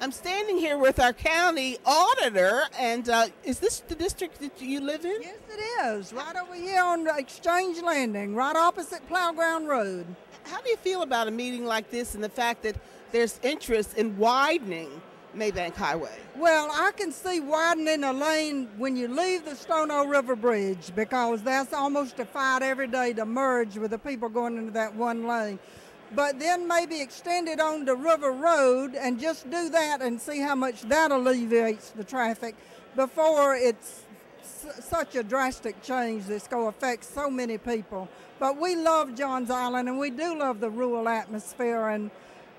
I'm standing here with our county auditor, and is this the district that you live in? Yes, it is. Right over here on Exchange Landing, right opposite Plowground Road. How do you feel about a meeting like this and the fact that there's interest in widening Maybank Highway? Well, I can see widening a lane when you leave the Stono River Bridge, because that's almost a fight every day to merge with the people going into that one lane. But then maybe extend it on to River Road and just do that and see how much that alleviates the traffic before it's such a drastic change that's going to affect so many people. But we love Johns Island, and we do love the rural atmosphere, and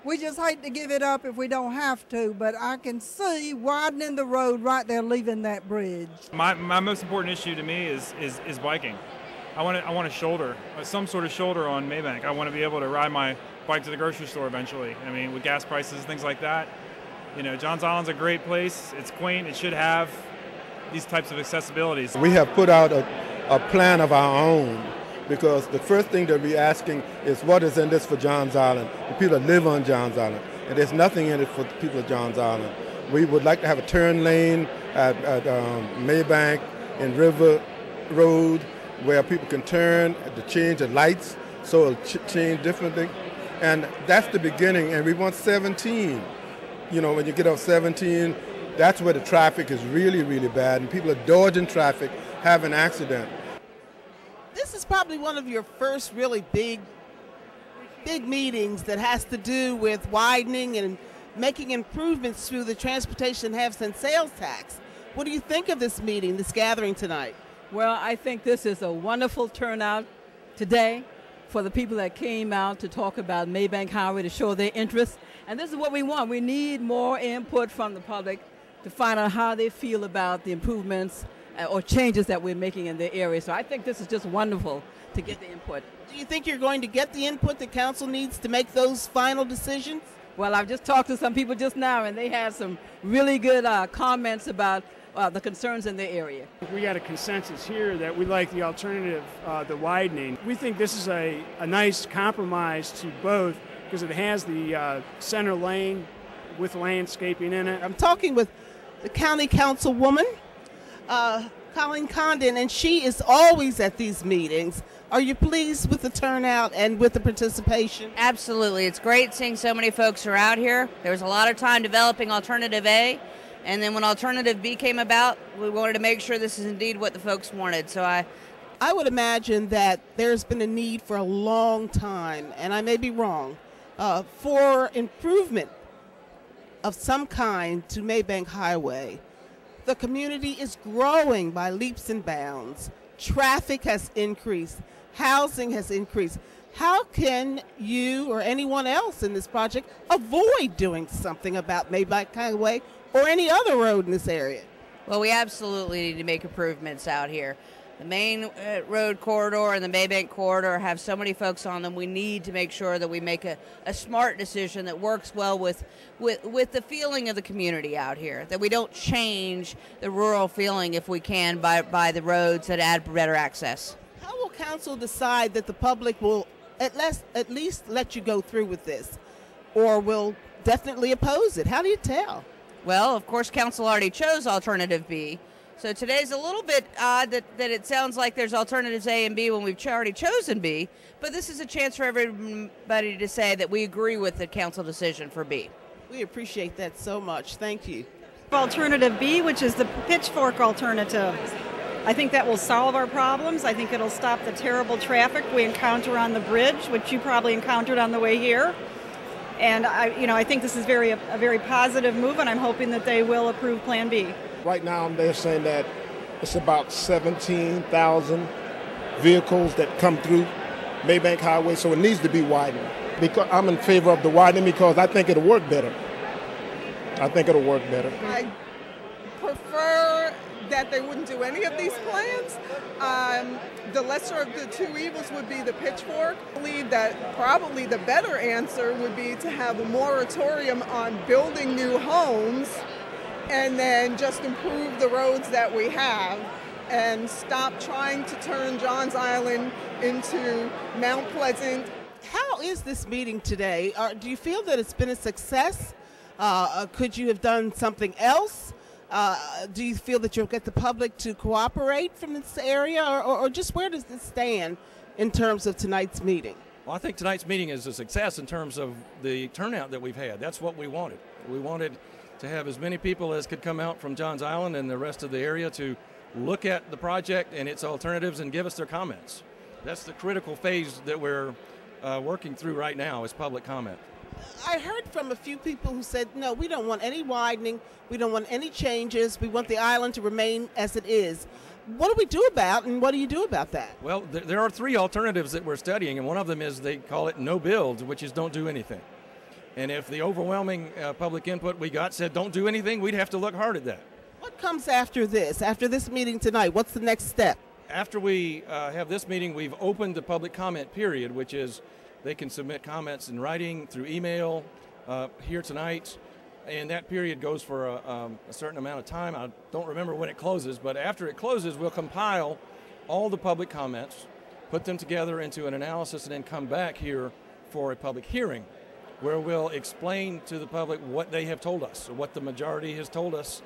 we just hate to give it up if we don't have to, but I can see widening the road right there leaving that bridge. My most important issue to me is biking. I want a shoulder, some sort of shoulder on Maybank. I want to be able to ride my bike to the grocery store eventually. I mean, with gas prices, things like that. You know, Johns Island's a great place. It's quaint. It should have these types of accessibilities. We have put out a plan of our own, because the first thing they'll be asking is what is in this for Johns Island, the people that live on Johns Island. And there's nothing in it for the people of Johns Island. We would like to have a turn lane at Maybank and River Road, where people can turn to change the lights so it'll change differently. And that's the beginning, and we want 17. You know, when you get off 17, that's where the traffic is really, really bad, and people are dodging traffic, having accidents. This is probably one of your first really big meetings that has to do with widening and making improvements through the transportation half and sales tax. What do you think of this meeting, this gathering tonight? Well, I think this is a wonderful turnout today for the people that came out to talk about Maybank Highway, to show their interest. And this is what we want. We need more input from the public to find out how they feel about the improvements or changes that we're making in their area. So I think this is just wonderful to get the input. Do you think you're going to get the input that council needs to make those final decisions? Well, I've just talked to some people just now, and they had some really good comments about the concerns in their area. We got a consensus here that we like the alternative, the widening. We think this is a nice compromise to both, because it has the center lane with landscaping in it. I'm talking with the county councilwoman, Colleen Condon, and she is always at these meetings. Are you pleased with the turnout and with the participation? Absolutely. It's great seeing so many folks are out here. There was a lot of time developing Alternative A, and then when Alternative B came about, we wanted to make sure this is indeed what the folks wanted. So I would imagine that there's been a need for a long time, and I may be wrong, for improvement of some kind to Maybank Highway. The community is growing by leaps and bounds. Traffic has increased. Housing has increased. How can you or anyone else in this project avoid doing something about Maybank Highway or any other road in this area? Well, we absolutely need to make improvements out here. The main road corridor and the Maybank corridor have so many folks on them. We need to make sure that we make a smart decision that works well with the feeling of the community out here, that we don't change the rural feeling if we can by the roads that add better access. How will council decide that the public will at least let you go through with this, or will definitely oppose it? How do you tell? Well, of course, council already chose Alternative B. So today's a little bit odd that it sounds like there's alternatives A and B when we've already chosen B, but this is a chance for everybody to say that we agree with the council decision for B. We appreciate that so much. Thank you. Alternative B, which is the pitchfork alternative. I think that will solve our problems. I think it'll stop the terrible traffic we encounter on the bridge, which you probably encountered on the way here. And I think this is a very positive move, and I'm hoping that they will approve Plan B. Right now, they're saying that it's about 17,000 vehicles that come through Maybank Highway, so it needs to be widened. Because I'm in favor of the widening because I think it'll work better. I prefer that they wouldn't do any of these plans. The lesser of the two evils would be the pitchfork. I believe that probably the better answer would be to have a moratorium on building new homes and then just improve the roads that we have and stop trying to turn Johns Island into Mount Pleasant. How is this meeting today? Do you feel that it's been a success? Could you have done something else? Do you feel that you'll get the public to cooperate from this area, or just where does this stand in terms of tonight's meeting? Well, I think tonight's meeting is a success in terms of the turnout that we've had. That's what we wanted. We wanted to have as many people as could come out from Johns Island and the rest of the area to look at the project and its alternatives and give us their comments. That's the critical phase that we're working through right now, is public comment. I heard from a few people who said, no, we don't want any widening, we don't want any changes, we want the island to remain as it is. What do we do about, and what do you do about that? Well, there are three alternatives that we're studying, and one of them is they call it no build, which is don't do anything. And if the overwhelming public input we got said don't do anything, we'd have to look hard at that. What comes after this meeting tonight? What's the next step? After we have this meeting, we've opened the public comment period, which is they can submit comments in writing, through email, here tonight, and that period goes for a certain amount of time. I don't remember when it closes, but after it closes, we'll compile all the public comments, put them together into an analysis, and then come back here for a public hearing, where we'll explain to the public what they have told us, what the majority has told us,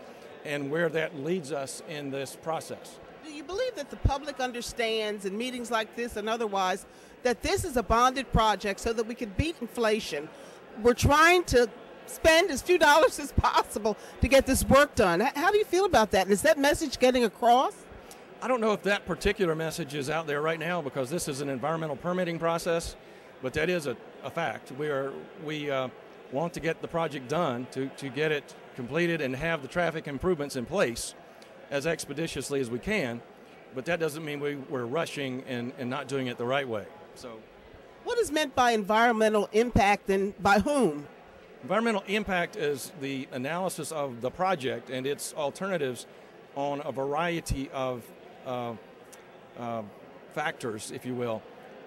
and where that leads us in this process. Do you believe that the public understands in meetings like this and otherwise that this is a bonded project so that we can beat inflation? We're trying to spend as few dollars as possible to get this work done. How do you feel about that? And is that message getting across? I don't know if that particular message is out there right now, because this is an environmental permitting process, but that is a fact. We want to get the project done, to get it completed and have the traffic improvements in place as expeditiously as we can, but that doesn't mean we're rushing and not doing it the right way. So, what is meant by environmental impact, and by whom? Environmental impact is the analysis of the project and its alternatives on a variety of factors, if you will.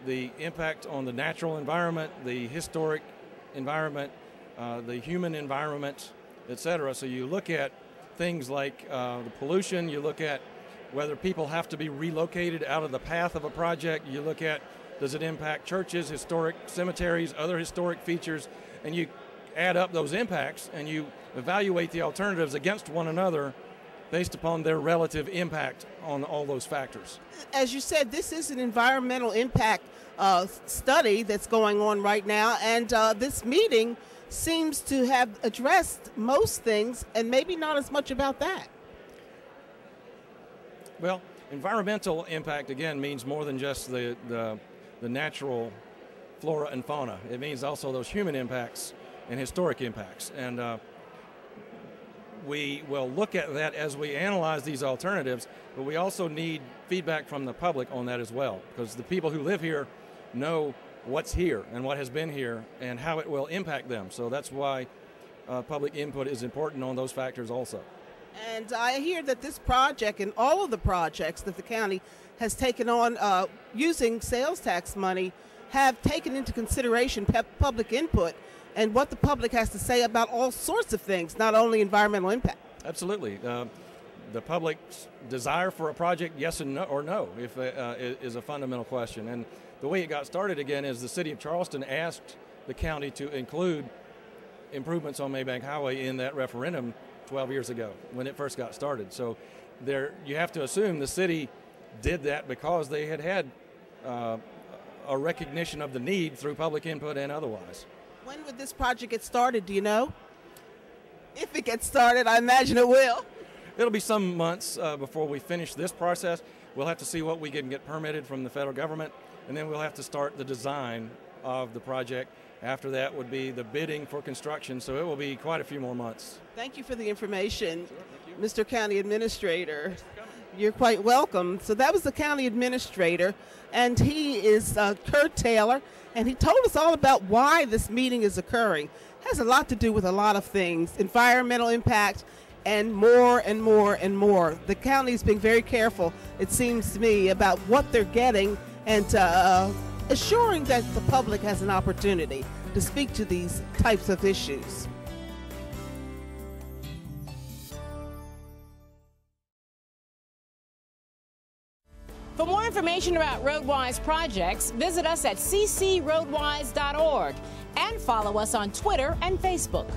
The impact on the natural environment, the historic environment, the human environment, etc. So you look at things like the pollution, you look at whether people have to be relocated out of the path of a project, you look at does it impact churches, historic cemeteries, other historic features, and you add up those impacts and you evaluate the alternatives against one another based upon their relative impact on all those factors. As you said, this is an environmental impact study that's going on right now, and this meeting seems to have addressed most things and maybe not as much about that. Well, environmental impact, again, means more than just the natural flora and fauna. It means also those human impacts and historic impacts. And we will look at that as we analyze these alternatives, but we also need feedback from the public on that as well, because the people who live here know what's here and what has been here and how it will impact them. So that's why public input is important on those factors also. And I hear that this project and all of the projects that the county has taken on using sales tax money have taken into consideration public input and what the public has to say about all sorts of things, not only environmental impact. Absolutely. The public's desire for a project, yes and no, or no, is a fundamental question. And the way it got started, again, is the city of Charleston asked the county to include improvements on Maybank Highway in that referendum 12 years ago when it first got started. So you have to assume the city did that because they had a recognition of the need through public input and otherwise. When would this project get started, do you know? If it gets started, I imagine it will. It'll be some months before we finish this process. We'll have to see what we can get permitted from the federal government, and then we'll have to start the design of the project. After that would be the bidding for construction, so it will be quite a few more months. Thank you for the information, Sure, Mr. County Administrator. You're quite welcome. So that was the County Administrator, and he is Kurt Taylor, and he told us all about why this meeting is occurring. It has a lot to do with a lot of things, environmental impact, and more and more and more. The county is being very careful, it seems to me, about what they're getting and assuring that the public has an opportunity to speak to these types of issues. For more information about RoadWise projects, visit us at ccroadwise.org and follow us on Twitter and Facebook.